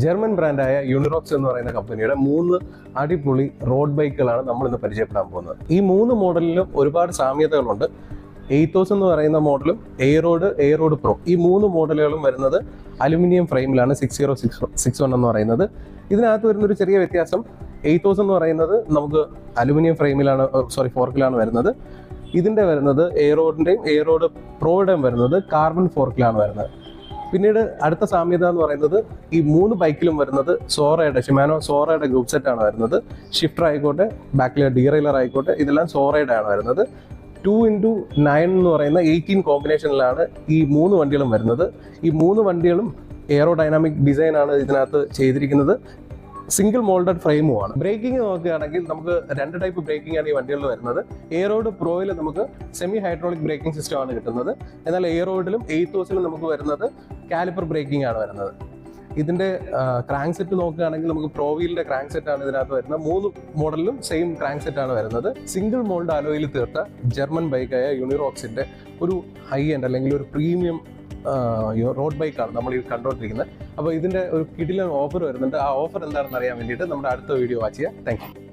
German ബ്രാൻഡായ യൂണിറോക്സ് എന്ന് പറയുന്ന കമ്പനിയുടെ 3 അടിപൊളി റോഡ് ബൈക്കുകളാണ് നമ്മൾ ഇന്ന് പരിചയപ്പെടാൻ പോകുന്നത്. ഈ 3 മോഡലിലും ഒരുപാട് സാമ്യതകളുണ്ട്. 8000 എന്ന് പറയുന്ന മോഡലും എയറോഡ് പ്രോ, ഈ 3 മോഡലുകളും വരുന്നത് അലുമിനിയം ഫ്രെയിമിലാണ്. 6061 എന്ന് പറയുന്നത്. ഇതിനകത്ത് വരുന്നൊരു ചെറിയ വ്യത്യാസം, 8000 എന്ന് പറയുന്നത് നമുക്ക് അലുമിനിയം ഫ്രെയിമിലാണ്, ഫോർക്കിലാണ് വരുന്നത്. ഇതിൻ്റെ വരുന്നത് എയറോഡ് പ്രോയുടെയും വരുന്നത് കാർബൺ ഫോർക്കിലാണ് വരുന്നത്. പിന്നീട് അടുത്ത സാമ്യത എന്ന് പറയുന്നത് ഈ 3 ബൈക്കിലും വരുന്നത് ഷിമാനോ സോറയുടെ ഗ്രൂപ്പ് സെറ്റാണ് വരുന്നത്. ഷിഫ്റ്റർ ആയിക്കോട്ടെ, ബാക്കിലെ ഡീറൈലർ ആയിക്കോട്ടെ, ഇതെല്ലാം സോറയുടെ ആണ് വരുന്നത്. 2x9 എന്ന് പറയുന്ന 18 കോമ്പിനേഷനിലാണ് ഈ 3 വണ്ടികളും വരുന്നത്. ഈ 3 വണ്ടികളും എയറോഡൈനാമിക് ഡിസൈനാണ് ഇതിനകത്ത് ചെയ്തിരിക്കുന്നത്. Single moulded ഫ്രെയിമുമാണ്. ബ്രേക്കിംഗ് നോക്കുകയാണെങ്കിൽ നമുക്ക് 2 ടൈപ്പ് ബ്രേക്കിംഗ് ആണ് ഈ വണ്ടികളിൽ വരുന്നത്. എയറോഡ് പ്രോയിൽ നമുക്ക് സെമി ഹൈഡ്രോളിക് ബ്രേക്കിംഗ് സിസ്റ്റം ആണ് കിട്ടുന്നത്. എന്നാൽ എയറോഡിലും 8000 നമുക്ക് വരുന്നത് കാലിപ്പർ ബ്രേക്കിംഗ് ആണ് വരുന്നത്. ഇതിന്റെ ക്രാങ്ക് സെറ്റ് നോക്കുകയാണെങ്കിൽ നമുക്ക് പ്രോ വീലിന്റെ ക്രാങ്ക് സെറ്റ് ആണ് ഇതിനകത്ത് വരുന്നത്. 3 മോഡലിലും സെയിം ക്രാങ്ക് സെറ്റ് ആണ് വരുന്നത്. സിംഗിൾ മോൾഡ് അലോയിൽ തീർത്ത ജർമ്മൻ ബൈക്കായ യൂണിറോക്സിന്റെ ഒരു ഹൈ എൻഡ് അല്ലെങ്കിൽ ഒരു പ്രീമിയം റോഡ് ബൈക്കാണ് നമ്മൾ ഈ കണ്ടുകൊണ്ടിരിക്കുന്നത്. അപ്പോൾ ഇതിന്റെ ഒരു കിടിലൻ ഓഫർ വരുന്നുണ്ട്. ആ ഓഫർ എന്താണെന്ന് അറിയാൻ വേണ്ടിയിട്ട് നമ്മുടെ അടുത്ത വീഡിയോ വാച്ച് ചെയ്യുക. Thank you.